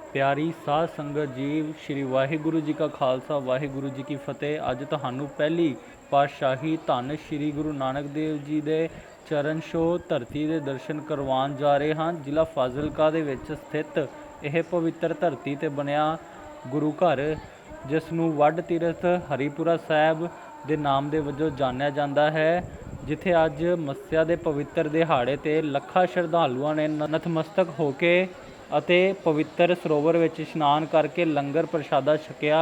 प्यारी साध संगत जी, श्री वाहिगुरु जी का खालसा वाहिगुरु जी की फतेह। अज तुहानू पहली पातशाही धन श्री गुरु नानक देव जी के चरण छोह धरती के दर्शन करवाउण जा रहे हैं। जिला फाजिलका दे विच स्थित यह पवित्र धरती ते बनिया गुरु घर, जिस नूं वड तीरथ हरिपुरा साहिब ਦੇ ਨਾਮ ਦੇ ਵਜੋਂ ਜਾਣਿਆ ਜਾਂਦਾ ਹੈ, ਜਿੱਥੇ ਅੱਜ ਮੱਸਿਆ ਦੇ ਪਵਿੱਤਰ ਦਿਹਾੜੇ ਤੇ ਲੱਖਾਂ ਸ਼ਰਧਾਲੂਆਂ ਨੇ ਨਤਮਸਤਕ ਹੋ ਕੇ ਅਤੇ ਪਵਿੱਤਰ ਸਰੋਵਰ ਵਿੱਚ ਇਸ਼ਨਾਨ ਕਰਕੇ ਲੰਗਰ ਪ੍ਰਸ਼ਾਦਾ ਛਕਿਆ।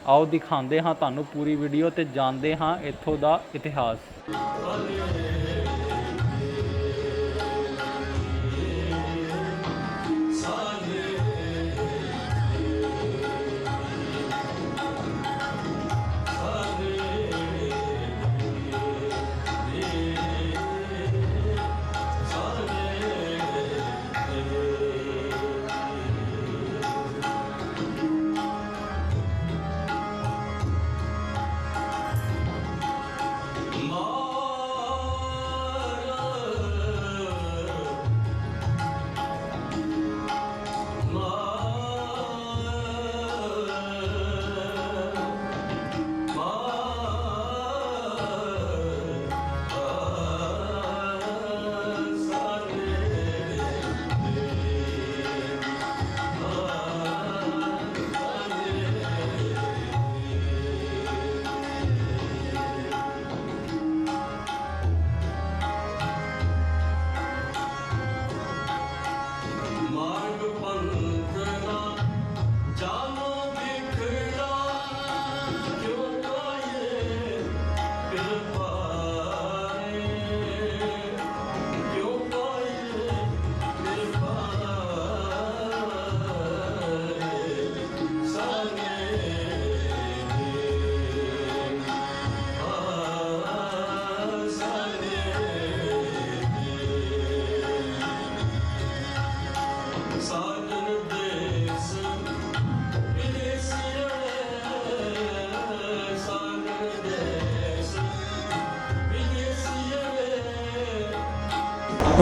ਆਓ ਦਿਖਾਉਂਦੇ ਹਾਂ ਤੁਹਾਨੂੰ ਪੂਰੀ ਵੀਡੀਓ ਤੇ ਜਾਣਦੇ ਹਾਂ ਇੱਥੋਂ ਦਾ ਇਤਿਹਾਸ।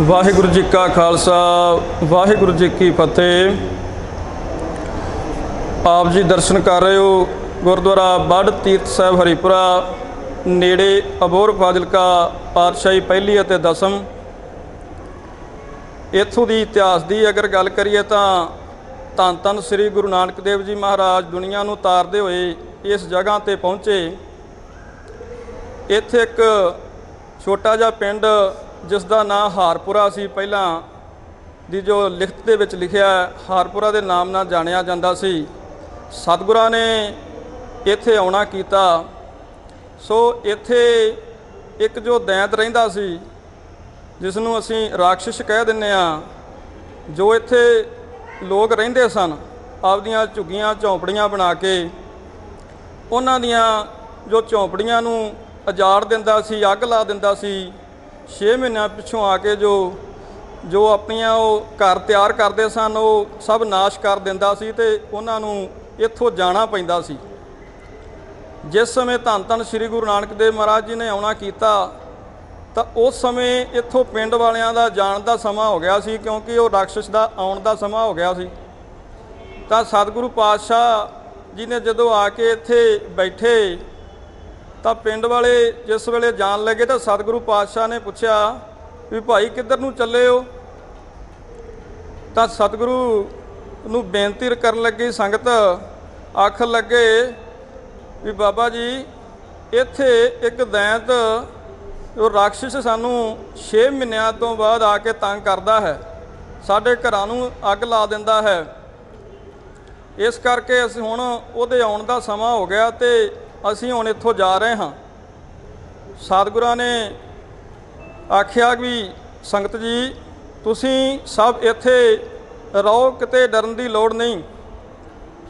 वाहिगुरु जी का खालसा वाहिगुरु जी की फतेह। आप जी दर्शन कर रहे हो गुरुद्वारा बड़ तीर्थ साहिब हरिपुरा नेड़े अबोहर फाजिलका पातशाही पहली और दसम। इत्थों की इतिहास की अगर गल करिए तो धन धन श्री गुरु नानक देव जी महाराज दुनिया नूं तारदे हुए इस जगह ते पहुँचे। इत्थे एक छोटा जिहा पिंड जिसका नाम हारपुरा सी, पहला दी जो लिखत दे विच लिखिया हारपुरा के नाम नाल जानिया जांदा सी। सतगुरां ने इत्थे आउणा कीता। सो इत्थे एक जो दैंत रहिंदा सी, जिसनूं असीं राक्षस कह दिंदे आ, जो इत्थे लोग रहिंदे सन आपदियां झुग्गियां झोंपड़ियां बना के उन्हां दियां जो झोंपड़ियां नूं उजाड़ दिंदा सी, अग ला दिंदा सी। 6 महीनों पिछों आके जो अपनियां घर तैयार करते सन वो सब नाश कर दिंदा सी ते उन्हां नूं इत्थों जाना पैंदा सी। जिस समय धन धन श्री गुरु नानक देव महाराज जी ने आउणा कीता तो उस समय इत्थों पिंड वालियां दा जाण दा समा हो गया सी, क्योंकि वो राक्षस दा आउण दा समा हो गया सी। तां सतगुरु पातशाह जी ने जदों आके इत्थे बैठे तो पिंड वाले जिस वेले जान लगे तो सतगुरु पातशाह ने पूछा भी भाई किधर नूं चले हो। तो सतगुरु नूं बेनती करन लगी संगत, आखन लगे भी बाबा जी इत्थे एक दैंत जो राक्षस सानू 6 महीनों तो बाद आके तंग करता है, साडे घरां नूं अग ला दिंदा है। इस करके असीं हुण उहदे आउण दा समा हो गया ते असीं हुण इत्थों जा रहे हाँ। सतगुरां ने आखिया भी संगत जी तुसीं सब इत्थे रहो, किते डरन दी लोड़ नहीं।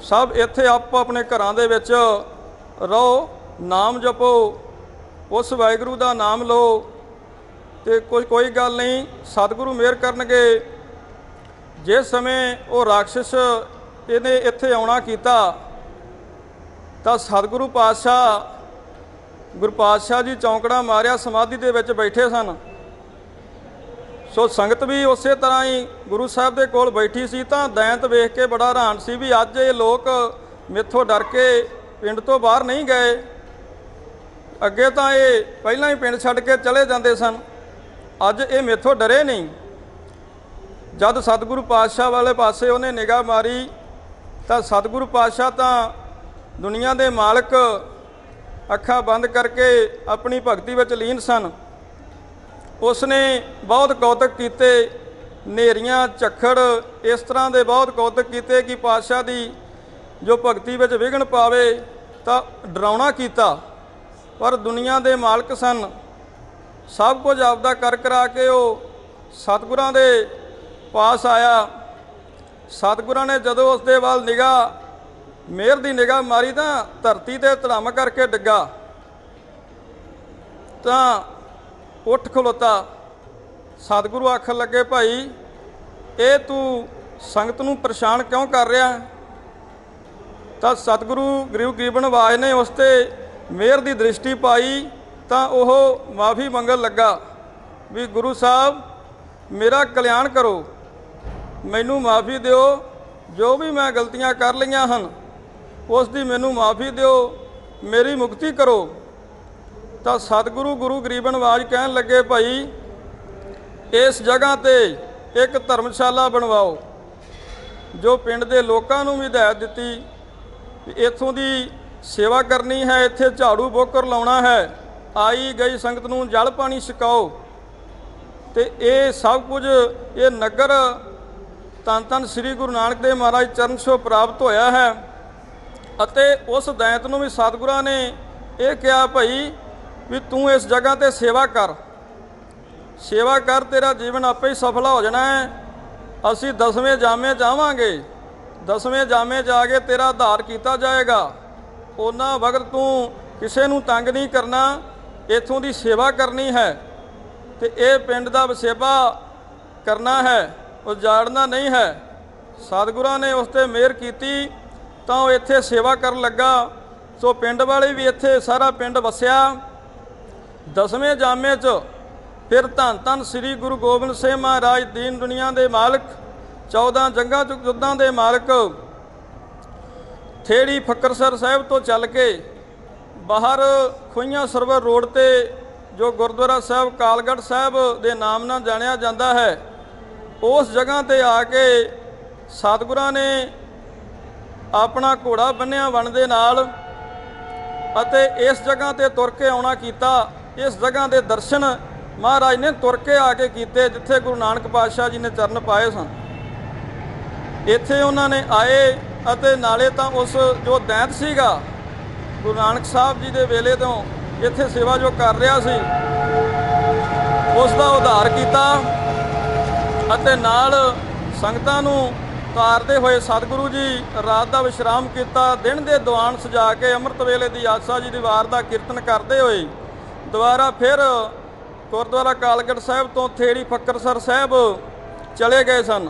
सब इत्थे आपो अपने घरां दे विच रहो, नाम जपो, उस वाहिगुरू दा नाम लो ते कोई गल नहीं, सतगुरु मेहर करनगे। जिस समय वो राक्षस इहने इत्थे आउणा कीता तो सतगुरु पातशाह गुरु पातशाह जी चौंकड़ा मारिया समाधि दे विच बैठे सन। ਸੋ ਸੰਗਤ ਵੀ ਉਸੇ ਤਰ੍ਹਾਂ ਹੀ ਗੁਰੂ ਸਾਹਿਬ ਦੇ ਕੋਲ ਬੈਠੀ ਸੀ ਤਾਂ ਦੈਂਤ ਵੇਖ ਕੇ ਬੜਾ ਹੈਰਾਨ ਸੀ ਵੀ ਅੱਜ ਇਹ ਲੋਕ ਮੇਥੋਂ ਡਰ ਕੇ ਪਿੰਡ ਤੋਂ ਬਾਹਰ ਨਹੀਂ ਗਏ। ਅੱਗੇ ਤਾਂ ਇਹ ਪਹਿਲਾਂ ਹੀ ਪਿੰਡ ਛੱਡ ਕੇ ਚਲੇ ਜਾਂਦੇ ਸਨ, ਅੱਜ ਇਹ ਮੇਥੋਂ ਡਰੇ ਨਹੀਂ। ਜਦ ਸਤਿਗੁਰੂ ਪਾਤਸ਼ਾਹ ਵਾਲੇ ਪਾਸੇ ਉਹਨੇ ਨਿਗਾਹ ਮਾਰੀ ਤਾਂ ਸਤਿਗੁਰੂ ਪਾਤਸ਼ਾਹ ਤਾਂ ਦੁਨੀਆ ਦੇ ਮਾਲਕ ਅੱਖਾਂ ਬੰਦ ਕਰਕੇ ਆਪਣੀ ਭਗਤੀ ਵਿੱਚ ਲੀਨ ਸਨ। ਉਸਨੇ ਬਹੁਤ ਕੌਤਕ ਕੀਤੇ, ਨੇਰੀਆਂ ਝੱਖੜ ਇਸ ਤਰ੍ਹਾਂ ਦੇ ਬਹੁਤ ਕੌਤਕ ਕੀਤੇ ਕਿ ਪਾਤਸ਼ਾਹ ਦੀ ਜੋ ਭਗਤੀ ਵਿੱਚ ਵਿਘਨ ਪਾਵੇ ਤਾਂ ਡਰਾਉਣਾ ਕੀਤਾ। ਪਰ ਦੁਨੀਆ ਦੇ ਮਾਲਕ ਸਨ, ਸਭ ਕੁਝ ਆਪਦਾ ਕਰ ਕਰਾ ਕੇ ਉਹ ਸਤਿਗੁਰਾਂ ਦੇ ਪਾਸ ਆਇਆ। ਸਤਿਗੁਰਾਂ ਨੇ ਜਦੋਂ ਉਸ ਦੇ ਵੱਲ ਨਿਗਾਹ ਮਿਹਰ ਦੀ ਨਿਗਾਹ ਮਾਰੀ ਤਾਂ ਧਰਤੀ ਤੇ ਧੜਮ ਕਰਕੇ ਡਿੱਗਾ ਤਾਂ ਉੱਠ ਖਲੋਤਾ। ਸਤਿਗੁਰੂ ਆਖਣ ਲੱਗੇ, ਭਾਈ ਇਹ ਤੂੰ ਸੰਗਤ ਨੂੰ ਪਰੇਸ਼ਾਨ ਕਿਉਂ ਕਰ ਰਿਹਾ? ਤਾਂ ਸਤਿਗੁਰੂ ਗਰੀਬ ਨਿਵਾਜ ਨੇ ਉਸ 'ਤੇ ਮਿਹਰ ਦੀ ਦ੍ਰਿਸ਼ਟੀ ਪਾਈ ਤਾਂ ਉਹ ਮਾਫੀ ਮੰਗਣ ਲੱਗਾ ਵੀ ਗੁਰੂ ਸਾਹਿਬ ਮੇਰਾ ਕਲਿਆਣ ਕਰੋ, ਮੈਨੂੰ ਮਾਫੀ ਦਿਓ, ਜੋ ਵੀ ਮੈਂ ਗਲਤੀਆਂ ਕਰ ਲਈਆਂ ਹਨ ਉਸ ਦੀ ਮੈਨੂੰ ਮਾਫੀ ਦਿਓ, ਮੇਰੀ ਮੁਕਤੀ ਕਰੋ। ਤਾਂ ਸਤਿਗੁਰੂ ਗੁਰੂ ਗਰੀਬ ਨਿਵਾਜ ਕਹਿਣ ਲੱਗੇ, ਭਾਈ ਇਸ ਜਗ੍ਹਾ ਤੇ ਇੱਕ ਧਰਮਸ਼ਾਲਾ ਬਣਵਾਓ। ਜੋ ਪਿੰਡ ਦੇ ਲੋਕਾਂ ਨੂੰ ਵੀ ਹਦਾਇਤ ਦਿੱਤੀ ਵੀ ਇੱਥੋਂ ਦੀ ਸੇਵਾ ਕਰਨੀ ਹੈ, ਇੱਥੇ ਝਾੜੂ ਬੋਕਰ ਲਾਉਣਾ ਹੈ, ਆਈ ਗਈ ਸੰਗਤ ਨੂੰ ਜਲ ਪਾਣੀ ਛਕਾਓ। ਤੇ ਇਹ ਸਭ ਕੁਝ ਇਹ ਨਗਰ ਧੰਨ ਧੰਨ ਸ੍ਰੀ ਗੁਰੂ ਨਾਨਕ ਦੇਵ ਮਹਾਰਾਜ ਚਰਨ ਛੋਹ ਪ੍ਰਾਪਤ ਹੋਇਆ ਹੈ। ਅਤੇ ਉਸ ਦੈਂਤ ਨੂੰ ਵੀ ਸਤਿਗੁਰਾਂ ਨੇ ਇਹ ਕਿਹਾ, ਭਾਈ ਵੀ ਤੂੰ ਇਸ ਜਗ੍ਹਾ ਤੇ ਸੇਵਾ ਕਰ, ਸੇਵਾ ਕਰ, ਤੇਰਾ ਜੀਵਨ ਆਪੇ ਹੀ ਸਫਲ ਹੋ ਜਾਣਾ ਹੈ। ਅਸੀਂ 10ਵੇਂ ਜਾਮੇ ਜਾਵਾਂਗੇ, 10ਵੇਂ ਜਾਮੇ ਜਾ ਕੇ ਤੇਰਾ ਉਧਾਰ ਕੀਤਾ ਜਾਏਗਾ। ਉਹਨਾਂ ਵਕਤ ਤੂੰ ਕਿਸੇ ਨੂੰ ਤੰਗ ਨਹੀਂ ਕਰਨਾ, ਇੱਥੋਂ ਦੀ ਸੇਵਾ ਕਰਨੀ ਹੈ ਤੇ ਇਹ ਪਿੰਡ ਦਾ ਵਸੇਬਾ ਕਰਨਾ ਹੈ, ਉਜਾੜਨਾ ਨਹੀਂ ਹੈ। ਸਤਿਗੁਰਾਂ ਨੇ ਉਸ 'ਤੇ ਮਿਹਰ ਕੀਤੀ ਤਾਂ ਉਹ ਇੱਥੇ ਸੇਵਾ ਕਰਨ ਲੱਗਾ। ਸੋ ਪਿੰਡ ਵਾਲੇ ਵੀ ਇੱਥੇ ਸਾਰਾ ਪਿੰਡ ਵਸਿਆ। 10ਵੇਂ ਜਾਮੇ 'ਚ ਫਿਰ ਧੰਨ ਧੰਨ ਸ੍ਰੀ ਗੁਰੂ ਗੋਬਿੰਦ ਸਿੰਘ ਮਹਾਰਾਜ ਦੀਨ ਦੁਨੀਆ ਦੇ ਮਾਲਕ, 14 ਜੰਗਾਂ ਯੁੱਧਾਂ ਦੇ ਮਾਲਕ, ਥੇੜੀ ਫਕਰਸਰ ਸਾਹਿਬ ਤੋਂ ਚੱਲ ਕੇ ਬਾਹਰ ਖੋਈਆਂ ਸਰਵਰ ਰੋਡ ਤੇ ਜੋ ਗੁਰਦੁਆਰਾ ਸਾਹਿਬ ਕਾਲਗੜ੍ਹ ਸਾਹਿਬ ਦੇ ਨਾਮ ਨਾਲ ਜਾਣਿਆ ਜਾਂਦਾ ਹੈ, ਉਸ ਜਗ੍ਹਾ ਤੇ ਆ ਕੇ ਸਤਿਗੁਰਾਂ ਨੇ ਆਪਣਾ ਘੋੜਾ ਬੰਨਿਆ ਵਣ ਦੇ ਨਾਲ ਅਤੇ ਇਸ ਜਗ੍ਹਾ ਤੇ ਤੁਰ ਕੇ ਆਉਣਾ ਕੀਤਾ। ਇਸ ਜਗ੍ਹਾ ਦੇ ਦਰਸ਼ਨ ਮਹਾਰਾਜ ਨੇ ਤੁਰ ਕੇ ਆ ਕੇ ਕੀਤੇ ਜਿੱਥੇ ਗੁਰੂ ਨਾਨਕ ਪਾਤਸ਼ਾਹ ਜੀ ਨੇ ਚਰਨ ਪਾਏ ਸਨ। ਇੱਥੇ ਉਹਨਾਂ ਨੇ ਆਏ ਅਤੇ ਨਾਲੇ ਤਾਂ ਉਸ ਜੋ ਦੈਂਤ ਸੀਗਾ ਗੁਰੂ ਨਾਨਕ ਸਾਹਿਬ ਜੀ ਦੇ ਵੇਲੇ ਤੋਂ ਇੱਥੇ ਸੇਵਾ ਜੋ ਕਰ ਰਿਹਾ ਸੀ ਉਸ ਦਾ ਉਧਾਰ ਕੀਤਾ ਅਤੇ ਨਾਲ ਸੰਗਤਾਂ ਨੂੰ ਤਾਰਦੇ ਹੋਏ ਸਤਿਗੁਰੂ ਜੀ ਰਾਤ ਦਾ ਵਿਸ਼ਰਾਮ ਕੀਤਾ। ਦਿਨ ਦੇ ਦੀਵਾਨ ਸਜਾ ਕੇ ਅੰਮ੍ਰਿਤ ਵੇਲੇ ਦੀ ਆਸਾ ਜੀ ਦੀ ਵਾਰ ਦਾ ਕੀਰਤਨ ਕਰਦੇ ਹੋਏ ਦੁਬਾਰਾ ਫਿਰ ਗੁਰਦੁਆਰਾ ਕਾਲਗੜ੍ਹ ਸਾਹਿਬ ਤੋਂ ਥੇੜੀ ਫਕਰਸਰ ਸਾਹਿਬ ਚਲੇ ਗਏ ਸਨ।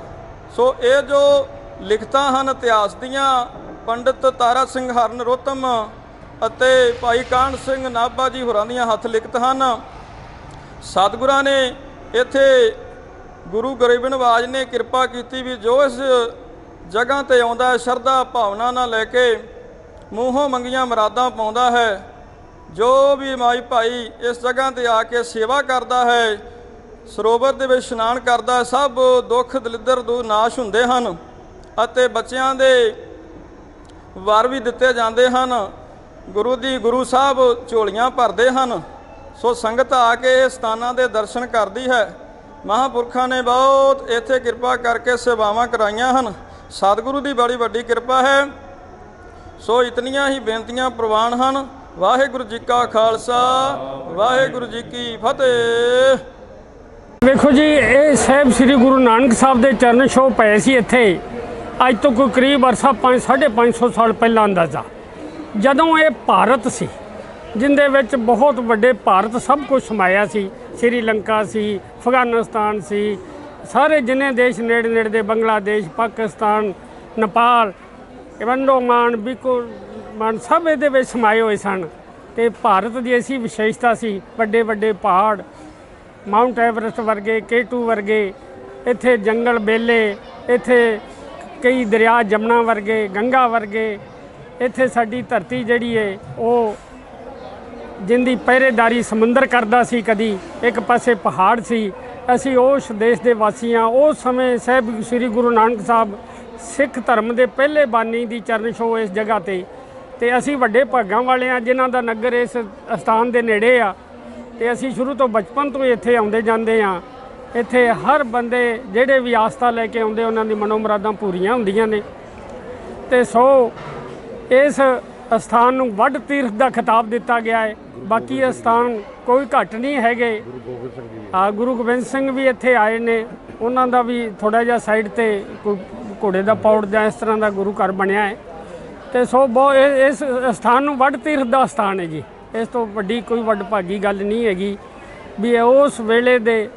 ਸੋ ਇਹ ਜੋ ਲਿਖਤਾਂ ਹਨ ਇਤਿਹਾਸ ਦੀਆਂ, ਪੰਡਿਤ ਤਾਰਾ ਸਿੰਘ ਹਰਨ ਰੋਤਮ ਅਤੇ ਭਾਈ ਕਾਹਨ ਸਿੰਘ ਨਾਭਾ ਜੀ ਹੋਰਾਂ ਦੀਆਂ ਹੱਥ ਲਿਖਤ ਹਨ। ਸਤਿਗੁਰਾਂ ਨੇ ਇੱਥੇ ਗੁਰੂ ਗਰੀਬ ਨਿਵਾਜ ਨੇ ਕਿਰਪਾ ਕੀਤੀ ਵੀ ਜੋ ਇਸ ਜਗ੍ਹਾ ਤੇ ਆਉਂਦਾ ਹੈ ਸ਼ਰਧਾ ਭਾਵਨਾ ਨਾਲ ਲੈ ਕੇ ਮੂੰਹੋਂ ਮੰਗੀਆਂ ਮੁਰਾਦਾਂ ਪਾਉਂਦਾ ਹੈ। ਜੋ ਵੀ ਮਾਈ ਭਾਈ ਇਸ ਜਗ੍ਹਾ ਤੇ ਆ ਕੇ ਸੇਵਾ ਕਰਦਾ ਹੈ, ਸਰੋਵਰ ਦੇ ਵਿੱਚ ਇਸ਼ਨਾਨ ਕਰਦਾ ਹੈ, ਸਭ ਦੁੱਖ ਦਲਿੱਦਰ ਦੂਰ ਨਾਸ਼ ਹੁੰਦੇ ਹਨ ਅਤੇ ਬੱਚਿਆਂ ਦੇ ਵਰ ਵੀ ਦਿੱਤੇ ਜਾਂਦੇ ਹਨ। ਗੁਰੂ ਸਾਹਿਬ ਝੋਲੀਆਂ ਭਰਦੇ ਹਨ। ਸੋ ਸੰਗਤ ਆ ਕੇ ਇਹ ਸਥਾਨਾਂ ਦੇ ਦਰਸ਼ਨ ਕਰਦੀ ਹੈ। ਮਹਾਂਪੁਰਖਾਂ ਨੇ ਬਹੁਤ ਇੱਥੇ ਕਿਰਪਾ ਕਰਕੇ ਸੇਵਾਵਾਂ ਕਰਾਈਆਂ ਹਨ। ਸਤਿਗੁਰੂ ਦੀ ਬੜੀ ਵੱਡੀ ਕਿਰਪਾ ਹੈ। ਸੋ ਇਤਨੀਆਂ ਹੀ ਬੇਨਤੀਆਂ ਪ੍ਰਵਾਨ ਹਨ। ਵਾਹਿਗੁਰੂ ਜੀ ਕਾ ਖਾਲਸਾ, ਵਾਹਿਗੁਰੂ ਜੀ ਕੀ ਫਤਿਹ। ਵੇਖੋ ਜੀ, ਇਹ ਸਾਹਿਬ ਸ੍ਰੀ ਗੁਰੂ ਨਾਨਕ ਸਾਹਿਬ ਦੇ ਚਰਨ ਛੋਹ ਪਏ ਸੀ ਇੱਥੇ ਅੱਜ ਤੋਂ ਕੋਈ ਕਰੀਬ ਅਰਸਾ 550 ਸਾਲ ਪਹਿਲਾਂ ਅੰਦਾਜ਼ਾ, ਜਦੋਂ ਇਹ ਭਾਰਤ ਸੀ ਜਿੰਦੇ ਵਿੱਚ ਬਹੁਤ ਵੱਡੇ ਭਾਰਤ ਸਭ ਕੁਝ ਸਮਾਇਆ ਸੀ। ਸ਼੍ਰੀਲੰਕਾ ਸੀ, ਅਫਗਾਨਿਸਤਾਨ ਸੀ, ਸਾਰੇ ਜਿੰਨੇ ਦੇਸ਼ ਨੇੜੇ ਨੇੜੇ ਦੇ, ਬੰਗਲਾਦੇਸ਼, ਪਾਕਿਸਤਾਨ, ਨੇਪਾਲ, ਅੰਡੋਮਾਨ, ਬਿਕੋਮਾਨ ਸਭ ਇਹਦੇ ਵਿੱਚ ਸਮਾਏ ਹੋਏ ਸਨ। ਅਤੇ ਭਾਰਤ ਦੀ ਐਸੀ ਵਿਸ਼ੇਸ਼ਤਾ ਸੀ, ਵੱਡੇ ਵੱਡੇ ਪਹਾੜ, ਮਾਊਂਟ ਐਵਰੈਸਟ ਵਰਗੇ, K2 ਵਰਗੇ, ਇੱਥੇ ਜੰਗਲ ਬੇਲੇ, ਇੱਥੇ ਕਈ ਦਰਿਆ ਜਮਨਾ ਵਰਗੇ, ਗੰਗਾ ਵਰਗੇ। ਇੱਥੇ ਸਾਡੀ ਧਰਤੀ ਜਿਹੜੀ ਹੈ ਉਹ ਜਿੰਦੀ ਪਹਿਰੇਦਾਰੀ ਸਮੁੰਦਰ ਕਰਦਾ ਸੀ, ਕਦੀ ਇੱਕ ਪਾਸੇ ਪਹਾੜ ਸੀ। ਅਸੀਂ ਉਸ ਦੇਸ਼ ਦੇ ਵਾਸੀ ਹਾਂ। ਉਸ ਸਮੇਂ ਸਾਹਿਬ ਸ੍ਰੀ ਗੁਰੂ ਨਾਨਕ ਸਾਹਿਬ ਸਿੱਖ ਧਰਮ ਦੇ ਪਹਿਲੇ ਬਾਨੀ ਦੀ ਚਰਨ ਛੋਹ ਇਸ ਜਗ੍ਹਾ ਤੇ ਅਸੀਂ ਵੱਡੇ ਭਾਗਾਂ ਵਾਲੇ ਹਾਂ ਜਿਨ੍ਹਾਂ ਦਾ ਨਗਰ ਇਸ ਅਸਥਾਨ ਦੇ ਨੇੜੇ ਆ। ਤੇ ਅਸੀਂ ਸ਼ੁਰੂ ਤੋਂ ਬਚਪਨ ਤੋਂ ਇੱਥੇ ਆਉਂਦੇ ਜਾਂਦੇ ਹਾਂ। ਇੱਥੇ ਹਰ ਬੰਦੇ ਜਿਹੜੇ ਵੀ ਆਸਥਾ ਲੈ ਕੇ ਆਉਂਦੇ ਉਹਨਾਂ ਦੀ ਮਨੋਮੁਰਾਦਾਂ ਪੂਰੀਆਂ ਹੁੰਦੀਆਂ ਨੇ। ਤੇ ਸੋ ਇਸ ਅਸਥਾਨ ਨੂੰ ਵੱਡ ਤੀਰਥ ਦਾ ਖਿਤਾਬ ਦਿੱਤਾ ਗਿਆ ਹੈ। ਬਾਕੀ ਅਸਥਾਨ ਕੋਈ ਘੱਟ ਨਹੀਂ ਹੈਗੇ। ਗੁਰੂ ਗੋਬਿੰਦ ਸਿੰਘ ਵੀ ਇੱਥੇ ਆਏ ਨੇ, ਉਹਨਾਂ ਦਾ ਵੀ ਥੋੜ੍ਹਾ ਜਿਹਾ ਸਾਈਡ ਤੇ ਕੋਈ ਘੋੜੇ ਦਾ ਪੌੜ ਜਾਂ ਇਸ ਤਰ੍ਹਾਂ ਦਾ ਗੁਰੂ ਘਰ ਬਣਿਆ ਹੈ। ਤੇ ਸੋ ਇਸ ਅਸਥਾਨ ਨੂੰ ਵੱਡ ਤੀਰਥ ਦਾ ਸਥਾਨ ਹੈ ਜੀ। ਇਸ ਤੋਂ ਵੱਡੀ ਕੋਈ ਵੱਡਭਾਗੀ ਗੱਲ ਨਹੀਂ ਹੈਗੀ ਵੀ ਇਹ ਉਸ ਵੇਲੇ ਦੇ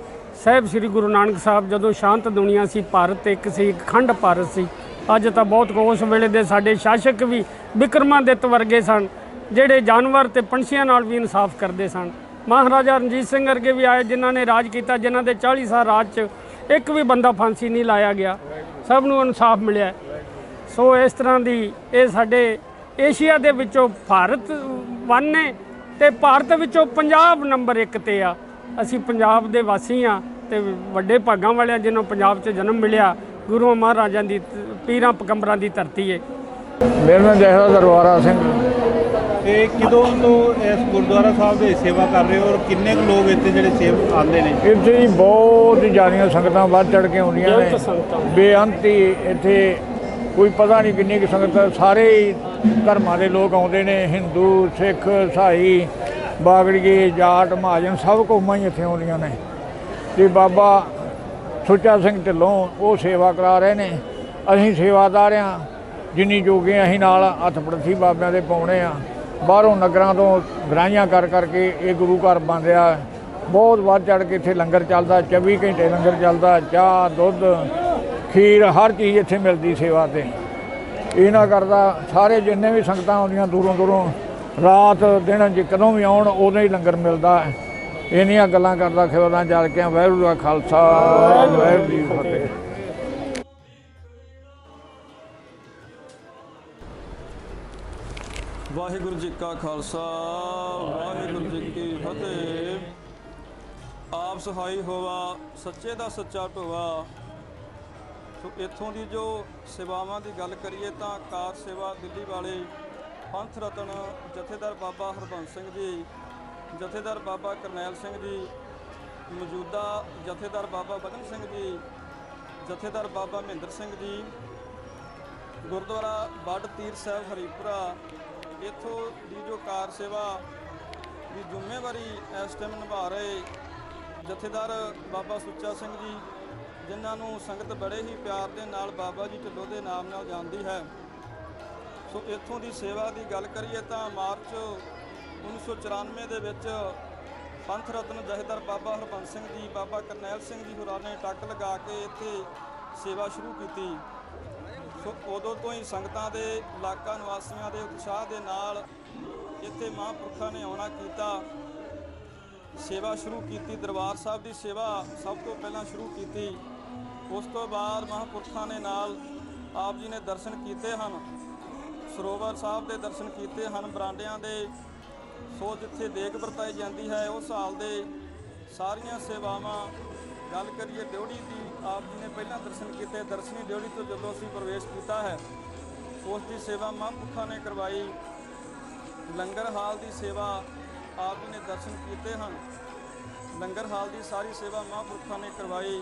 ਸਾਹਿਬ ਸ੍ਰੀ ਗੁਰੂ ਨਾਨਕ ਸਾਹਿਬ ਜਦੋਂ ਸ਼ਾਂਤ ਦੁਨੀਆ ਸੀ, ਭਾਰਤ ਇੱਕ ਸੀ, ਇੱਕ ਖੰਡ ਭਾਰਤ ਸੀ। ਅੱਜ ਤਾਂ ਬਹੁਤ ਉਸ ਵੇਲੇ ਦੇ ਸਾਡੇ ਸ਼ਾਸਕ ਵੀ ਵਿਕਰਮਾਦਿੱਤ ਵਰਗੇ ਸਨ, ਜਿਹੜੇ ਜਾਨਵਰ ਤੇ ਪੰਛੀਆਂ ਨਾਲ ਵੀ ਇਨਸਾਫ ਕਰਦੇ ਸਨ। ਮਹਾਰਾਜਾ ਰਣਜੀਤ ਸਿੰਘ ਵਰਗੇ ਵੀ ਆਏ ਜਿਨ੍ਹਾਂ ਨੇ ਰਾਜ ਕੀਤਾ, ਜਿਨ੍ਹਾਂ ਦੇ 40 ਸਾਲ ਰਾਜ 'ਚ ਇੱਕ ਵੀ ਬੰਦਾ ਫਾਂਸੀ ਨਹੀਂ ਲਾਇਆ ਗਿਆ, ਸਭ ਨੂੰ ਇਨਸਾਫ ਮਿਲਿਆ। ਸੋ ਇਸ ਤਰ੍ਹਾਂ ਦੀ ਇਹ ਸਾਡੇ ਏਸ਼ੀਆ ਦੇ ਵਿੱਚੋਂ ਭਾਰਤ 1 ਨੇ ਤੇ ਭਾਰਤ ਵਿੱਚੋਂ ਪੰਜਾਬ ਨੰਬਰ 1 ਤੇ ਆ। ਅਸੀਂ ਪੰਜਾਬ ਦੇ ਵਾਸੀ ਹਾਂ ਤੇ ਵੱਡੇ ਭਾਗਾਂ ਵਾਲਿਆਂ ਜਿਹਨੂੰ ਪੰਜਾਬ 'ਚ ਜਨਮ ਮਿਲਿਆ। ਗੁਰੂ ਮਹਾਰਾਜਾਂ ਦੀ ਪੀਰਾਂ ਪਕੰਬਰਾਂ ਦੀ ਧਰਤੀ ਹੈ। ਮੇਰਾ ਨਾਮ ਜੈਸਾ ਦਰਬਾਰਾ ਸਿੰਘ। ਤੇ ਕਦੋਂ ਤੋਂ ਇਸ ਗੁਰਦੁਆਰਾ ਸਾਹਿਬ ਦੀ ਸੇਵਾ ਕਰ ਰਹੇ ਹੋ ਔਰ ਕਿੰਨੇ ਕੁ ਲੋਕ ਇੱਥੇ ਜਿਹੜੇ ਸੇਵ ਆਉਂਦੇ ਨੇ? ਇੱਥੇ ਜੀ ਬਹੁਤ ਜ਼ਿਆਦੀਆਂ ਸੰਗਤਾਂ ਵੱਧ ਚੜ੍ਹ ਕੇ ਆਉਂਦੀਆਂ ਨੇ, ਬੇਅੰਤ ਹੀ ਇੱਥੇ ਕੋਈ ਪਤਾ ਨਹੀਂ ਕਿੰਨੀ ਕੁ ਸੰਗਤ। ਸਾਰੇ ਹੀ ਧਰਮਾਂ ਦੇ ਲੋਕ ਆਉਂਦੇ ਨੇ, ਹਿੰਦੂ, ਸਿੱਖ, ਈਸਾਈ, ਬਾਗੜੀਏ, ਜਾਟ, ਮਹਾਜਨ, ਸਭ ਕੌਮਾਂ ਹੀ ਇੱਥੇ ਆਉਂਦੀਆਂ ਨੇ। ਤੇ ਬਾਬਾ ਸੁੱਚਾ ਸਿੰਘ ਢਿੱਲੋਂ ਉਹ ਸੇਵਾ ਕਰਾ ਰਹੇ ਨੇ। ਅਸੀਂ ਸੇਵਾਦਾਰ ਹਾਂ, ਜਿੰਨੀ ਜੋਗੇ ਅਸੀਂ ਨਾਲ ਹੱਥ ਪੜਥੀ ਬਾਬਿਆਂ ਦੇ ਪਾਉਣੇ ਆ। ਬਾਹਰੋਂ ਨਗਰਾਂ ਤੋਂ ਗਰਾਹੀਆਂ ਕਰ ਕਰਕੇ ਇਹ ਗੁਰੂ ਘਰ ਬਣ ਰਿਹਾ। ਬਹੁਤ ਵੱਧ ਚੜ੍ਹ ਕੇ ਇੱਥੇ ਲੰਗਰ ਚੱਲਦਾ, 24 ਘੰਟੇ ਲੰਗਰ ਚੱਲਦਾ। ਚਾਹ, ਦੁੱਧ, ਖੀਰ, ਹਰ ਚੀਜ਼ ਇੱਥੇ ਮਿਲਦੀ ਸੇਵਾ 'ਤੇ। ਇਹ ਨਾ ਕਰਦਾ ਸਾਰੇ ਜਿੰਨੇ ਵੀ ਸੰਗਤਾਂ ਆਉਂਦੀਆਂ ਦੂਰੋਂ ਦੂਰੋਂ, ਰਾਤ ਦਿਨ ਜੇ ਕਦੋਂ ਵੀ ਆਉਣ ਉਦੋਂ ਹੀ ਲੰਗਰ ਮਿਲਦਾ। ਇੰਨੀਆਂ ਗੱਲਾਂ ਕਰਦਾ ਖਿਵਰਾਂ ਚੱਲ ਕੇ ਵਾਹਿਗੁਰੂ ਦਾ ਖਾਲਸਾ ਵਾਹਿਗੁਰੂ ਜੀ ਕੀ ਫਤਿਹ। ਵਾਹਿਗੁਰੂ ਜੀ ਕਾ ਖਾਲਸਾ ਵਾਹਿਗੁਰੂ ਜੀ ਕੀ ਫਤਿਹ। ਆਪ ਸਹਾਈ ਹੋਵਾ ਸੱਚੇ ਦਾ ਸੱਚਾ ਢੋਵਾ। ਸੋ ਇੱਥੋਂ ਦੀ ਜੋ ਸੇਵਾਵਾਂ ਦੀ ਗੱਲ ਕਰੀਏ ਤਾਂ ਕਾਰ ਸੇਵਾ ਦਿੱਲੀ ਵਾਲੇ ਪੰਥ ਰਤਨ ਜਥੇਦਾਰ ਬਾਬਾ ਹਰਬੰਸ ਸਿੰਘ ਜੀ, ਜਥੇਦਾਰ ਬਾਬਾ ਕਰਨੈਲ ਸਿੰਘ ਜੀ, ਮੌਜੂਦਾ ਜਥੇਦਾਰ ਬਾਬਾ ਬਦਨ ਸਿੰਘ ਜੀ, ਜਥੇਦਾਰ ਬਾਬਾ ਮਹਿੰਦਰ ਸਿੰਘ ਜੀ, ਗੁਰਦੁਆਰਾ ਵੱਡ ਤੀਰ ਸਾਹਿਬ ਹਰੀਪੁਰਾ, ਇੱਥੋਂ ਦੀ ਜੋ ਕਾਰ ਸੇਵਾ ਦੀ ਜ਼ਿੰਮੇਵਾਰੀ ਇਸ ਟਾਈਮ ਨਿਭਾ ਰਹੇ ਜਥੇਦਾਰ ਬਾਬਾ ਸੁੱਚਾ ਸਿੰਘ ਜੀ, ਜਿਨ੍ਹਾਂ ਨੂੰ ਸੰਗਤ ਬੜੇ ਹੀ ਪਿਆਰ ਦੇ ਨਾਲ ਬਾਬਾ ਜੀ ਢਿੱਲੋਂ ਦੇ ਨਾਮ ਨਾਲ ਜਾਣਦੀ ਹੈ। ਸੋ ਇੱਥੋਂ ਦੀ ਸੇਵਾ ਦੀ ਗੱਲ ਕਰੀਏ ਤਾਂ ਮਾਰਚ 1994 ਦੇ ਵਿੱਚ ਪੰਥ ਰਤਨ ਜਥੇਦਾਰ ਬਾਬਾ ਹਰਬੰਸ ਸਿੰਘ ਜੀ, ਬਾਬਾ ਕਰਨੈਲ ਸਿੰਘ ਜੀ ਹੋਰਾਂ ਨੇ ਟੱਕ ਲਗਾ ਕੇ ਇੱਥੇ ਸੇਵਾ ਸ਼ੁਰੂ ਕੀਤੀ। ਸੋ ਉਦੋਂ ਤੋਂ ਹੀ ਸੰਗਤਾਂ ਦੇ, ਇਲਾਕਾ ਨਿਵਾਸੀਆਂ ਦੇ ਉਤਸ਼ਾਹ ਦੇ ਨਾਲ ਇੱਥੇ ਮਹਾਂਪੁਰਖਾਂ ਨੇ ਆਉਣਾ ਕੀਤਾ, ਸੇਵਾ ਸ਼ੁਰੂ ਕੀਤੀ। ਦਰਬਾਰ ਸਾਹਿਬ ਦੀ ਸੇਵਾ ਸਭ ਤੋਂ ਪਹਿਲਾਂ ਸ਼ੁਰੂ ਕੀਤੀ। ਉਸ ਤੋਂ ਬਾਅਦ ਮਹਾਂਪੁਰਖਾਂ ਨੇ ਨਾਲ ਆਪ ਜੀ ਨੇ ਦਰਸ਼ਨ ਕੀਤੇ ਹਨ, ਸਰੋਵਰ ਸਾਹਿਬ ਦੇ ਦਰਸ਼ਨ ਕੀਤੇ ਹਨ, ਬਰਾਂਡਿਆਂ ਦੇ। ਸੋ ਜਿੱਥੇ ਦੇਗ ਵਰਤਾਈ ਜਾਂਦੀ ਹੈ ਉਸ ਹਾਲ ਦੇ ਸਾਰੀਆਂ ਸੇਵਾਵਾਂ। ਗੱਲ ਕਰੀਏ ਡਿਉੜੀ ਦੀ, ਆਪ ਜੀ ਨੇ ਪਹਿਲਾਂ ਦਰਸ਼ਨ ਕੀਤੇ। ਦਰਸ਼ਨੀ ਡਿਉੜੀ ਤੋਂ ਜਦੋਂ ਅਸੀਂ ਪ੍ਰਵੇਸ਼ ਕੀਤਾ ਹੈ ਉਸ ਦੀ ਸੇਵਾ ਮਹਾਂਪੁਰਖਾਂ ਨੇ ਕਰਵਾਈ। ਲੰਗਰ ਹਾਲ ਦੀ ਸੇਵਾ ਆਪ ਜੀ ਨੇ ਦਰਸ਼ਨ ਕੀਤੇ ਹਨ। ਲੰਗਰ ਹਾਲ ਦੀ ਸਾਰੀ ਸੇਵਾ ਮਹਾਂਪੁਰਖਾਂ ਨੇ ਕਰਵਾਈ।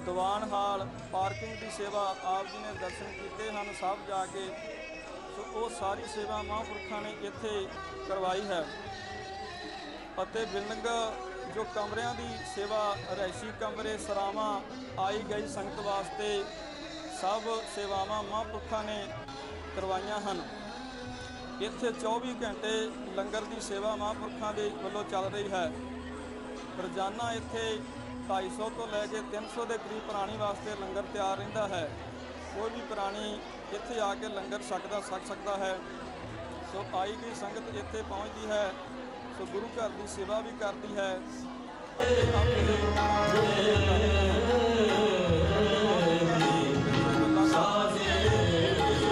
ਦੀਵਾਨ ਹਾਲ, ਪਾਰਕਿੰਗ ਦੀ ਸੇਵਾ ਆਪ ਜੀ ਨੇ ਦਰਸ਼ਨ ਕੀਤੇ ਹਨ ਸਭ ਜਾ ਕੇ। ਸੋ ਉਹ ਸਾਰੀ ਸੇਵਾ ਮਹਾਂਪੁਰਖਾਂ ਨੇ ਇੱਥੇ ਕਰਵਾਈ ਹੈ। ਅਤੇ ਬਿਲਡਿੰਗ ਜੋ ਕਮਰਿਆਂ ਦੀ ਸੇਵਾ, ਰਿਹਾਇਸ਼ੀ ਕਮਰੇ, ਸਰਾਵਾਂ, ਆਈ ਗਈ ਸੰਗਤ ਵਾਸਤੇ ਸਭ ਸੇਵਾਵਾਂ ਮਹਾਂਪੁਰਖਾਂ ਨੇ ਕਰਵਾਈਆਂ ਹਨ। ਇੱਥੇ 24 ਘੰਟੇ ਲੰਗਰ ਦੀ ਸੇਵਾ ਮਹਾਂਪੁਰਖਾਂ ਦੇ ਵੱਲੋਂ ਚੱਲ ਰਹੀ ਹੈ। ਰੋਜ਼ਾਨਾ ਇੱਥੇ 250 ਤੋਂ ਲੈ ਕੇ 300 ਦੇ ਕਰੀਬ ਪ੍ਰਾਣੀ ਵਾਸਤੇ ਲੰਗਰ ਤਿਆਰ ਰਹਿੰਦਾ ਹੈ। ਕੋਈ ਵੀ ਪ੍ਰਾਣੀ ਇੱਥੇ ਆ ਕੇ ਲੰਗਰ ਛਕ ਸਕਦਾ ਹੈ। ਸੋ ਆਈ ਗਈ ਸੰਗਤ ਇੱਥੇ ਪਹੁੰਚਦੀ ਹੈ। ਸੋ ਗੁਰੂ ਘਰ ਦੀ ਸੇਵਾ ਵੀ ਕਰਦੀ ਹੈ।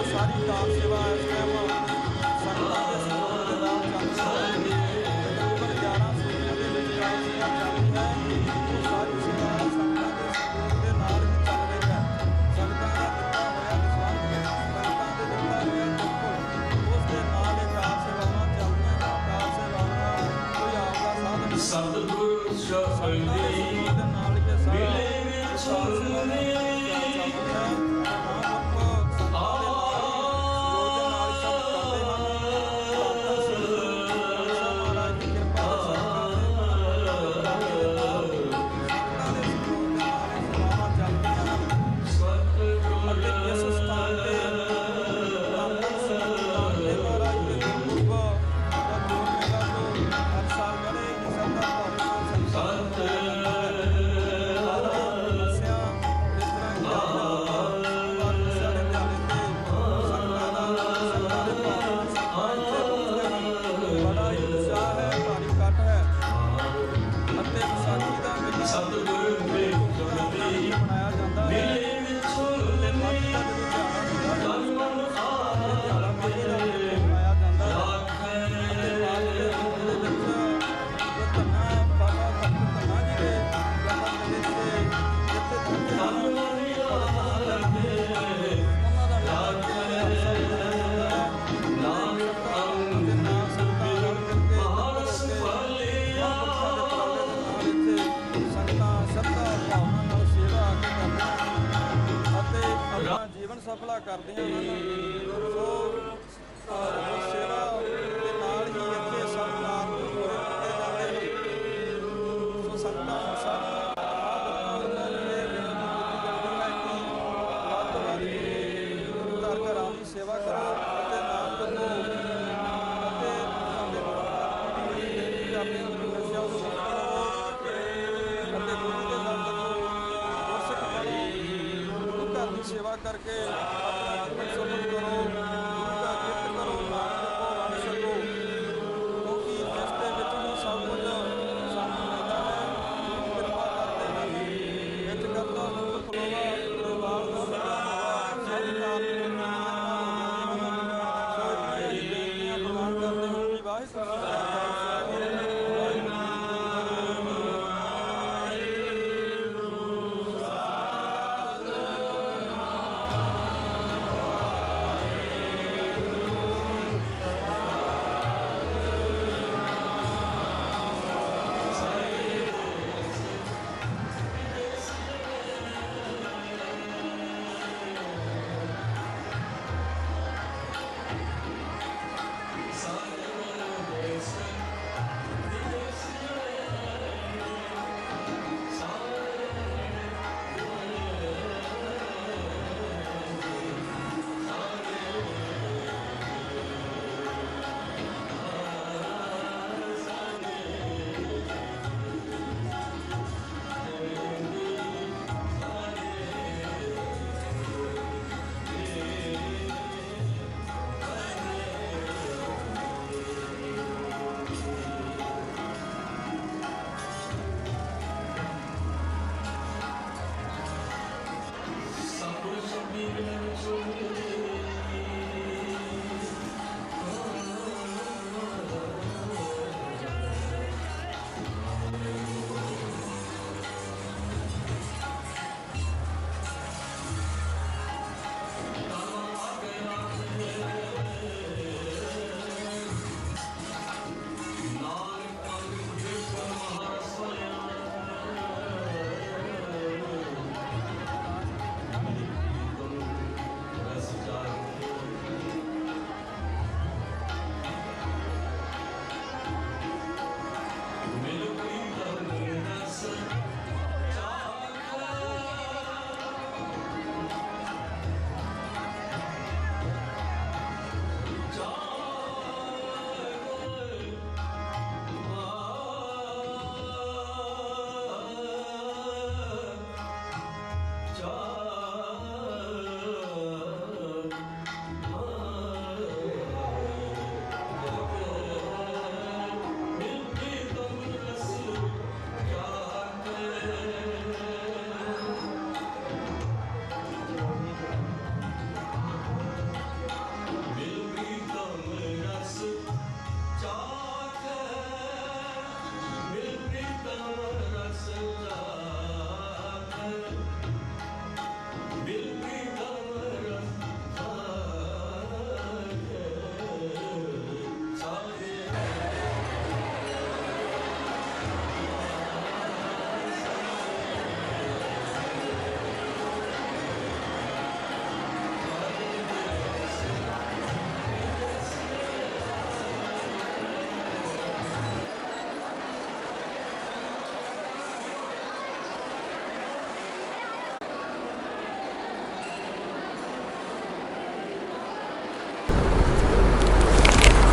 ਸਾਰੀ ਕਾਰ ਸੇਵਾ ਇਸ ਟਾਈਮ ਸੰਗਤਾਂ ਦੇ ਸਹਿਯੋਗ ਦੇ ਨਾਲ ਚੱਲਦੀ ਹੈ। ਤਕਰੀਬਨ 11 ਸੂਬਿਆਂ ਦੇ ਵਿੱਚ ਕਾਰ ਸੇਵਾ ਚੱਲਦੀ ਹੈ। ਉਹ ਸਾਰੀ ਸੇਵਾ ਸੰਗਤਾਂ ਦੇ ਸਹਿਯੋਗ ਦੇ ਨਾਲ ਹੀ ਚੱਲ ਰਹੀ ਹੈ। ਸੰਗਤਾਂ ਦਾ ਦਿੱਤਾ ਹੋਇਆ ਵਿਸ਼ਵਾਸ, ਸੰਗਤਾਂ ਦੇ ਦਿੱਤਾ ਹੋਇਆ ਬਿਲਕੁਲ ਉਸ ਦੇ ਨਾਲ ਇਹ ਕਾਰ ਸੇਵਾਵਾਂ ਚੱਲਦੀਆਂ ਨੇ। ਕਾਰ ਸੇਵਾਵਾਂ ਕੋਈ ਆਪਦਾ ਸਾਧਨ ਸਤਿਗੁਰ ਸ਼ਬਦੀ ਦੇ ਨਾਲ ਕੇ ਸਾਰਾ ਮਿਲੇ ਸੁਣੀ ਬੜਾ ਹੀ ਉਤਸ਼ਾਹ ਹੈ, ਭਾਰੀ ਇਕੱਠ ਹੈ ਅਤੇ ਵਿਸਾਖੀ ਦਾ ਮੇਲਾ ਸਤਿਗੁਰ ਵੇਖਦੀ ਮਨਾਇਆ ਜਾਂਦਾ ਹੈ। ਮਿਲੇ ਤੇ ਮਾਘੀ ਦਾ ਜਦੋਂ ਦਿਹਾੜਾ ਹੁੰਦਾ ਹੈ, ਦਿਹਾੜਾ ਮਾਘੀ ਦਾ ਮਨਾਇਆ ਜਾਂਦਾ ਹੈ। ਅਤੇ ਮਾਘ ਦੇ ਮਹੀਨੇ ਦੇ ਵਿੱਚ ਜੋ ਧੰਨਾ ਬਾਬਾ ਤਖਤ ਧੰਨਾ ਜੀ ਦੇ ਜਨਮ ਦਿਨ ਤੇ ਜਿੱਥੇ ਧੰਦੇ ਹਨ ਉਹਨਾਂ ਦਾ ਜੀਵਨ ਸਫਲਾ ਕਰਦੀਆਂ ਹਨ। ਸੋ ਸੇਵਾ ਦੇ ਨਾਲ ਹੀ ਇੱਥੇ ਸਭ ਕਾਰਜ ਪੂਰੇ ਕੀਤੇ ਜਾਂਦੇ ਨੇ। ਸੋ ਸੰਗਤਾਂ ਨੂੰ ਸਾਰੀਆਂ ਮਹਾਂਪੁਰਖਾਂ ਵੱਲੋਂ ਇਹ ਬੇਨਤੀ ਕੀਤੀ ਜਾਂਦੀ ਹੈ ਕਿ ਵੱਧ ਤੋਂ ਵੱਧ ਘਰ ਘਰਾਂ ਦੀ ਸੇਵਾ ਕਰੋ ਅਤੇ ਨਾਮ ਜਪੋ ਅਤੇ ਸਾਡੇ ਪਰਿਵਾਰ ਦੀ ਬੇਨਤੀ ਕਰਦੇ ਹਾਂ ਕਿ ਨਸ਼ਿਆਂ ਤੋਂ ਮੁਕਤ ਰਹੋ ਅਤੇ ਗੁਰੂ ਦੇ ਦਰ ਤੋਂ ਗੁਰਸਿੱਖ ਬਣੋ। ਗੁਰੂ ਘਰ ਦੀ ਸੇਵਾ ਕਰਕੇ ਆਪਣਾ ਜੀਵਨ ਸਫਲ ਕਰੋ। ਗੁਰੂ ਦਾ ਕਿਰਤ ਕਰੋ, ਨਾਮ ਜਪੋ, ਵੰਡ ਛਕੋ, ਕਿਉਂਕਿ ਇਸ ਦੇ ਵਿੱਚ ਹੀ ਸਭ ਕੁਝ ਸਾਨੂੰ ਮਿਲਦਾ ਹੈ। ਗੁਰੂ ਕਿਰਪਾ ਕਰਦੇ ਹਨ। ਵਿੱਚ ਕਰਤਾ ਮੁਕਤ ਖਲੋਵਾ, ਪਰਿਵਾਰ ਦਾ ਸਦਾ ਹੋਵਾ, ਸਭ ਕਾਰਜ ਪੂਰੀਆਂ ਹੋ ਜਾਂਦੀਆਂ ਹਨ। ਸੋ ਇਤਨੀਆਂ ਹੀ ਬੇਨਤੀਆਂ ਪ੍ਰਵਾਨ ਕਰਦੇ ਹਾਂ ਕਿ ਵਾਹਿਗੁਰੂ ਜੀ ਕਾ ਖਾਲਸਾ, ਵਾਹਿਗੁਰੂ ਜੀ ਕੀ ਫਤਿਹ।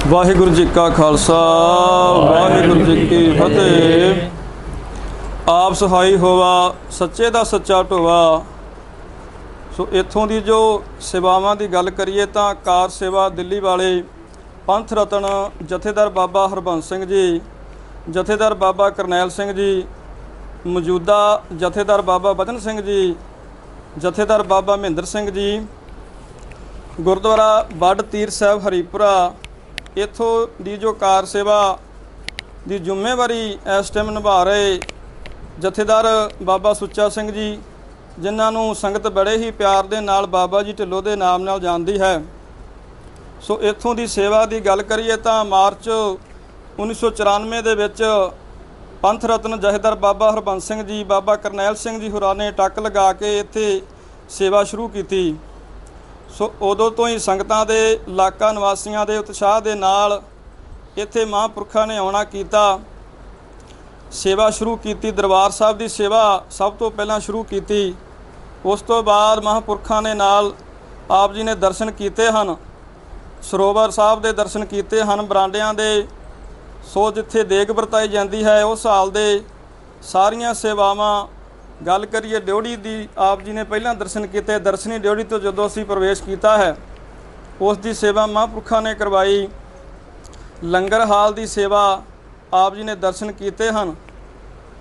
ਵਾਹਿਗੁਰੂ ਜੀ ਕਾ ਖਾਲਸਾ ਵਾਹਿਗੁਰੂ ਜੀ ਕੀ ਫਤਿਹ। ਆਪ ਸਹਾਈ ਹੋਵਾ ਸੱਚੇ ਦਾ ਸੱਚਾ ਢੋਵਾ। ਸੋ ਇੱਥੋਂ ਦੀ ਜੋ ਸੇਵਾਵਾਂ ਦੀ ਗੱਲ ਕਰੀਏ ਤਾਂ ਕਾਰ ਸੇਵਾ ਦਿੱਲੀ ਵਾਲੇ ਪੰਥ ਰਤਨ ਜਥੇਦਾਰ ਬਾਬਾ ਹਰਬੰਸ ਸਿੰਘ ਜੀ, ਜਥੇਦਾਰ ਬਾਬਾ ਕਰਨੈਲ ਸਿੰਘ ਜੀ, ਮੌਜੂਦਾ ਜਥੇਦਾਰ ਬਾਬਾ ਬਚਨ ਸਿੰਘ ਜੀ, ਜਥੇਦਾਰ ਬਾਬਾ ਮਹਿੰਦਰ ਸਿੰਘ ਜੀ, ਗੁਰਦੁਆਰਾ ਵੱਡ ਤੀਰ ਸਾਹਿਬ ਹਰੀਪੁਰਾ, ਇੱਥੋਂ ਦੀ ਜੋ ਕਾਰ ਸੇਵਾ ਦੀ ਜ਼ਿੰਮੇਵਾਰੀ ਇਸ ਟਾਈਮ ਨਿਭਾ ਰਹੇ ਜਥੇਦਾਰ ਬਾਬਾ ਸੁੱਚਾ ਸਿੰਘ ਜੀ, ਜਿਨ੍ਹਾਂ ਨੂੰ ਸੰਗਤ ਬੜੇ ਹੀ ਪਿਆਰ ਦੇ ਨਾਲ ਬਾਬਾ ਜੀ ਢਿੱਲੋਂ ਦੇ ਨਾਮ ਨਾਲ ਜਾਣਦੀ ਹੈ। ਸੋ ਇੱਥੋਂ ਦੀ ਸੇਵਾ ਦੀ ਗੱਲ ਕਰੀਏ ਤਾਂ ਮਾਰਚ 1994 ਦੇ ਵਿੱਚ ਪੰਥ ਰਤਨ ਜਥੇਦਾਰ ਬਾਬਾ ਹਰਬੰਸ ਸਿੰਘ ਜੀ, ਬਾਬਾ ਕਰਨੈਲ ਸਿੰਘ ਜੀ ਹੋਰਾਂ ਨੇ ਟੱਕ ਲਗਾ ਕੇ ਇੱਥੇ ਸੇਵਾ ਸ਼ੁਰੂ ਕੀਤੀ। ਸੋ ਉਦੋਂ ਤੋਂ ਹੀ ਸੰਗਤਾਂ ਦੇ ਇਲਾਕਾ ਨਿਵਾਸੀਆਂ ਦੇ ਉਤਸ਼ਾਹ ਦੇ ਨਾਲ ਇੱਥੇ ਮਹਾਂਪੁਰਖਾਂ ਨੇ ਆਉਣਾ ਕੀਤਾ, ਸੇਵਾ ਸ਼ੁਰੂ ਕੀਤੀ। ਦਰਬਾਰ ਸਾਹਿਬ ਦੀ ਸੇਵਾ ਸਭ ਤੋਂ ਪਹਿਲਾਂ ਸ਼ੁਰੂ ਕੀਤੀ। ਉਸ ਤੋਂ ਬਾਅਦ ਮਹਾਂਪੁਰਖਾਂ ਨੇ ਨਾਲ ਆਪ ਜੀ ਨੇ ਦਰਸ਼ਨ ਕੀਤੇ ਹਨ, ਸਰੋਵਰ ਸਾਹਿਬ ਦੇ ਦਰਸ਼ਨ ਕੀਤੇ ਹਨ, ਬਰਾਂਡਿਆਂ ਦੇ। ਸੋ ਜਿੱਥੇ ਦੇਗ ਵਰਤਾਈ ਜਾਂਦੀ ਹੈ ਉਸ ਹਾਲ ਦੇ ਸਾਰੀਆਂ ਸੇਵਾਵਾਂ। ਗੱਲ ਕਰੀਏ ਡਿਉੜੀ ਦੀ, ਆਪ ਜੀ ਨੇ ਪਹਿਲਾਂ ਦਰਸ਼ਨ ਕੀਤੇ। ਦਰਸ਼ਨੀ ਡਿਉੜੀ ਤੋਂ ਜਦੋਂ ਅਸੀਂ ਪ੍ਰਵੇਸ਼ ਕੀਤਾ ਹੈ ਉਸ ਦੀ ਸੇਵਾ ਮਹਾਂਪੁਰਖਾਂ ਨੇ ਕਰਵਾਈ। ਲੰਗਰ ਹਾਲ ਦੀ ਸੇਵਾ ਆਪ ਜੀ ਨੇ ਦਰਸ਼ਨ ਕੀਤੇ ਹਨ,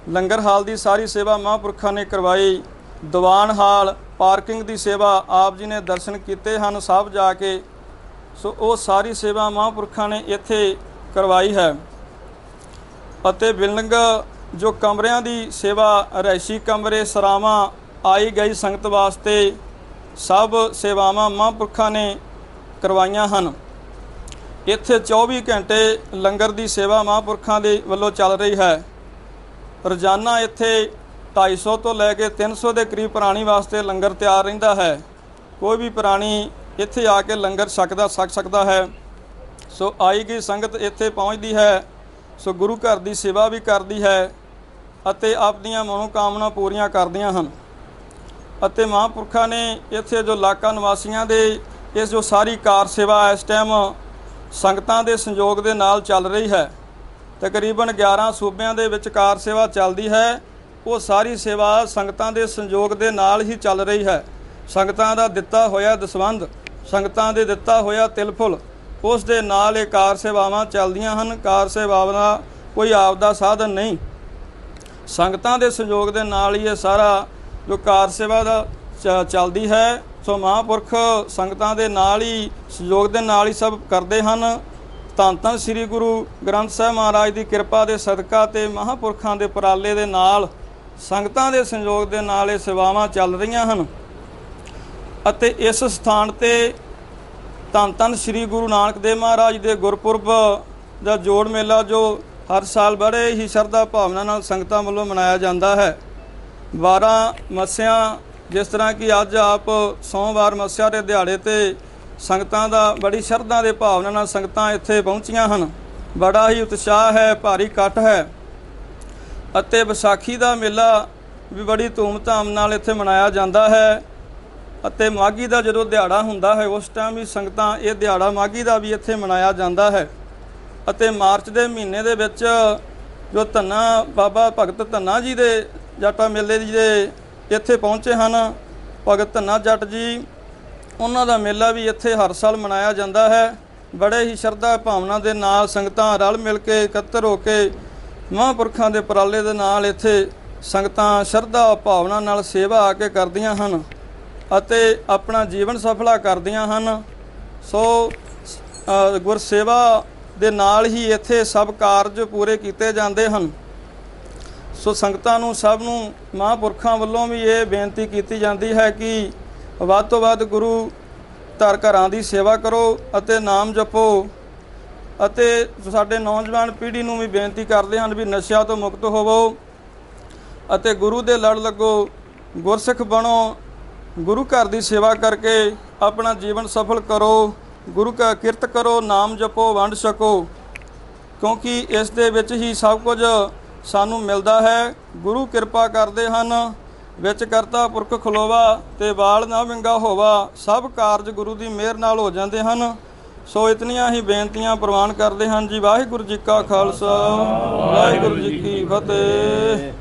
ਲੰਗਰ ਹਾਲ ਦੀ ਸਾਰੀ ਸੇਵਾ ਮਹਾਂਪੁਰਖਾਂ ਨੇ ਕਰਵਾਈ। ਦੀਵਾਨ ਹਾਲ, ਪਾਰਕਿੰਗ ਦੀ ਸੇਵਾ ਆਪ ਜੀ ਨੇ ਦਰਸ਼ਨ ਕੀਤੇ ਹਨ ਸਭ ਜਾ ਕੇ। ਸੋ ਉਹ ਸਾਰੀ ਸੇਵਾ ਮਹਾਂਪੁਰਖਾਂ ਨੇ ਇੱਥੇ ਕਰਵਾਈ ਹੈ। ਅਤੇ ਬਿਲਡਿੰਗ ਜੋ ਕਮਰਿਆਂ ਦੀ ਸੇਵਾ, ਰਿਹਾਇਸ਼ੀ ਕਮਰੇ, ਸਰਾਵਾਂ, ਆਈ ਗਈ ਸੰਗਤ ਵਾਸਤੇ ਸਭ ਸੇਵਾਵਾਂ ਮਹਾਂਪੁਰਖਾਂ ਨੇ ਕਰਵਾਈਆਂ ਹਨ। ਇੱਥੇ 24 ਘੰਟੇ ਲੰਗਰ ਦੀ ਸੇਵਾ ਮਹਾਂਪੁਰਖਾਂ ਦੇ ਵੱਲੋਂ ਚੱਲ ਰਹੀ ਹੈ। ਰੋਜ਼ਾਨਾ ਇੱਥੇ 250 ਤੋਂ ਲੈ ਕੇ 300 ਦੇ ਕਰੀਬ ਪ੍ਰਾਣੀ ਵਾਸਤੇ ਲੰਗਰ ਤਿਆਰ ਰਹਿੰਦਾ ਹੈ। ਕੋਈ ਵੀ ਪ੍ਰਾਣੀ ਇੱਥੇ ਆ ਕੇ ਲੰਗਰ ਛਕ ਸਕਦਾ ਹੈ। ਸੋ ਆਈ ਗਈ ਸੰਗਤ ਇੱਥੇ ਪਹੁੰਚਦੀ ਹੈ। ਸੋ ਗੁਰੂ ਘਰ ਦੀ ਸੇਵਾ ਵੀ ਕਰਦੀ ਹੈ ਅਤੇ ਆਪਣੀਆਂ ਮਨੋਕਾਮਨਾ ਪੂਰੀਆਂ ਕਰਦੀਆਂ ਹਨ। ਅਤੇ ਮਹਾਂਪੁਰਖਾਂ ਨੇ ਇੱਥੇ ਜੋ ਇਲਾਕਾ ਨਿਵਾਸੀਆਂ ਦੇ ਇਸ ਜੋ ਸਾਰੀ ਕਾਰ ਸੇਵਾ ਇਸ ਟਾਈਮ ਸੰਗਤਾਂ ਦੇ ਸੰਯੋਗ ਦੇ ਨਾਲ ਚੱਲ ਰਹੀ ਹੈ। ਤਕਰੀਬਨ 11 ਸੂਬਿਆਂ ਦੇ ਵਿੱਚ ਕਾਰ ਸੇਵਾ ਚੱਲਦੀ ਹੈ। ਉਹ ਸਾਰੀ ਸੇਵਾ ਸੰਗਤਾਂ ਦੇ ਸੰਯੋਗ ਦੇ ਨਾਲ ਹੀ ਚੱਲ ਰਹੀ ਹੈ। ਸੰਗਤਾਂ ਦਾ ਦਿੱਤਾ ਹੋਇਆ ਦਸਵੰਧ, ਸੰਗਤਾਂ ਦੇ ਦਿੱਤਾ ਹੋਇਆ ਤਿਲ ਫੁੱਲ, ਉਸ ਦੇ ਨਾਲ ਇਹ ਕਾਰ ਸੇਵਾਵਾਂ ਚੱਲਦੀਆਂ ਹਨ। ਕਾਰ ਸੇਵਾਵਾਂ ਦਾ ਕੋਈ ਆਪਦਾ ਸਾਧਨ ਨਹੀਂ, ਸੰਗਤਾਂ ਦੇ ਸੰਯੋਗ ਦੇ ਨਾਲ ਹੀ ਇਹ ਸਾਰਾ ਜੋ ਕਾਰ ਸੇਵਾ ਦਾ ਚੱਲਦੀ ਹੈ। ਸੋ ਮਹਾਂਪੁਰਖ ਸੰਗਤਾਂ ਦੇ ਨਾਲ ਹੀ, ਸਹਿਯੋਗ ਦੇ ਨਾਲ ਹੀ ਸਭ ਕਰਦੇ ਹਨ। ਧੰਨ ਧੰਨ ਸ੍ਰੀ ਗੁਰੂ ਗ੍ਰੰਥ ਸਾਹਿਬ ਮਹਾਰਾਜ ਦੀ ਕਿਰਪਾ ਦੇ ਸਦਕਾ ਤੇ ਮਹਾਂਪੁਰਖਾਂ ਦੇ ਉਪਰਾਲੇ ਦੇ ਨਾਲ, ਸੰਗਤਾਂ ਦੇ ਸੰਯੋਗ ਦੇ ਨਾਲ ਇਹ ਸੇਵਾਵਾਂ ਚੱਲ ਰਹੀਆਂ ਹਨ। ਅਤੇ ਇਸ ਸਥਾਨ ਤੇ ਧੰਨ ਧੰਨ ਸ੍ਰੀ ਗੁਰੂ ਨਾਨਕ ਦੇਵ ਮਹਾਰਾਜ ਦੇ ਗੁਰਪੁਰਬ ਦਾ ਜੋੜ ਮੇਲਾ ਜੋ ਹਰ ਸਾਲ ਬੜੇ ਹੀ ਸ਼ਰਧਾ ਭਾਵਨਾ ਨਾਲ ਸੰਗਤਾਂ ਵੱਲੋਂ ਮਨਾਇਆ ਜਾਂਦਾ ਹੈ। 12 ਮੱਸਿਆ, ਜਿਸ ਤਰ੍ਹਾਂ ਕਿ ਅੱਜ ਆਪ ਸੋਮਵਾਰ ਮੱਸਿਆ ਦੇ ਦਿਹਾੜੇ ਤੇ ਸੰਗਤਾਂ ਦਾ ਬੜੀ ਸ਼ਰਧਾ ਦੇ ਭਾਵਨਾ ਨਾਲ ਸੰਗਤਾਂ ਇੱਥੇ ਪਹੁੰਚੀਆਂ ਹਨ। ਬੜਾ ਹੀ ਉਤਸ਼ਾਹ ਹੈ, ਭਾਰੀ ਇਕੱਠ ਹੈ। ਅਤੇ ਵਿਸਾਖੀ ਦਾ ਮੇਲਾ ਵੀ ਬੜੀ ਧੂਮਧਾਮ ਨਾਲ ਇੱਥੇ ਮਨਾਇਆ ਜਾਂਦਾ ਹੈ। ਅਤੇ ਮਾਘੀ ਦਾ ਜਦੋਂ ਦਿਹਾੜਾ ਹੁੰਦਾ ਹੈ ਉਸ ਟਾਈਮ ਵੀ ਸੰਗਤਾਂ ਇਹ ਦਿਹਾੜਾ ਮਾਘੀ ਦਾ ਵੀ ਇੱਥੇ ਮਨਾਇਆ ਜਾਂਦਾ ਹੈ। ਅਤੇ ਮਾਰਚ ਦੇ ਮਹੀਨੇ ਦੇ ਵਿੱਚ ਜੋ ਧੰਨਾ ਬਾਬਾ ਭਗਤ ਧੰਨਾ ਜੀ ਦੇ ਜਾਟਾ ਮੇਲੇ ਜੀ ਦੇ ਇੱਥੇ ਪਹੁੰਚੇ ਹਨ, ਭਗਤ ਧੰਨਾ ਜੱਟ ਜੀ, ਉਹਨਾਂ ਦਾ ਮੇਲਾ ਵੀ ਇੱਥੇ ਹਰ ਸਾਲ ਮਨਾਇਆ ਜਾਂਦਾ ਹੈ। ਬੜੇ ਹੀ ਸ਼ਰਧਾ ਭਾਵਨਾ ਦੇ ਨਾਲ ਸੰਗਤਾਂ ਰਲ ਮਿਲ ਕੇ ਇਕੱਤਰ ਹੋ ਕੇ ਮਹਾਂਪੁਰਖਾਂ ਦੇ ਉਪਰਾਲੇ ਦੇ ਨਾਲ ਇੱਥੇ ਸੰਗਤਾਂ ਸ਼ਰਧਾ ਭਾਵਨਾ ਨਾਲ ਸੇਵਾ ਆ ਕੇ ਕਰਦੀਆਂ ਹਨ ਅਤੇ ਆਪਣਾ ਜੀਵਨ ਸਫਲਾ ਕਰਦੀਆਂ ਹਨ। ਸੋ ਗੁਰਸੇਵਾ ਦੇ ਨਾਲ ਹੀ ਇੱਥੇ ਸਭ ਕਾਰਜ ਪੂਰੇ ਕੀਤੇ ਜਾਂਦੇ ਹਨ। ਸੋ ਸੰਗਤਾਂ ਨੂੰ, ਸਭ ਨੂੰ ਮਹਾਂਪੁਰਖਾਂ ਵੱਲੋਂ ਵੀ ਇਹ ਬੇਨਤੀ ਕੀਤੀ ਜਾਂਦੀ ਹੈ ਕਿ ਵੱਧ ਤੋਂ ਵੱਧ ਗੁਰੂ ਘਰਾਂ ਦੀ ਸੇਵਾ ਕਰੋ ਅਤੇ ਨਾਮ ਜਪੋ। ਅਤੇ ਸਾਡੇ ਨੌਜਵਾਨ ਪੀੜ੍ਹੀ ਨੂੰ ਵੀ ਬੇਨਤੀ ਕਰਦੇ ਹਨ ਵੀ ਨਸ਼ਿਆਂ ਤੋਂ ਮੁਕਤ ਹੋਵੋ ਅਤੇ ਗੁਰੂ ਦੇ ਲੜ ਲੱਗੋ, ਗੁਰਸਿੱਖ ਬਣੋ, ਗੁਰੂ ਘਰ ਦੀ ਸੇਵਾ ਕਰਕੇ ਆਪਣਾ ਜੀਵਨ ਸਫਲ ਕਰੋ, ਗੁਰੂ ਕਾ ਕਿਰਤ ਕਰੋ, ਨਾਮ ਜਪੋ, ਵੰਡ ਛਕੋ, ਕਿਉਂਕਿ ਇਸ ਦੇ ਵਿੱਚ ਹੀ ਸਭ ਕੁਝ ਸਾਨੂੰ ਮਿਲਦਾ ਹੈ। ਗੁਰੂ ਕਿਰਪਾ ਕਰਦੇ ਹਨ, ਵਿੱਚ ਕਰਤਾ ਪੁਰਖ ਖਲੋਵਾ ਤੇ ਵਾਲ ਨਾ ਵਿੰਗਾ ਹੋਵਾ। ਸਭ ਕਾਰਜ ਗੁਰੂ ਦੀ ਮਿਹਰ ਨਾਲ ਹੋ ਜਾਂਦੇ ਹਨ। ਸੋ ਇਤਨੀਆਂ ਹੀ ਬੇਨਤੀਆਂ ਪ੍ਰਵਾਨ ਕਰਦੇ ਹਨ ਜੀ। ਵਾਹਿਗੁਰੂ ਜੀ ਕਾ ਖਾਲਸਾ ਵਾਹਿਗੁਰੂ ਜੀ ਕੀ ਫਤਿਹ।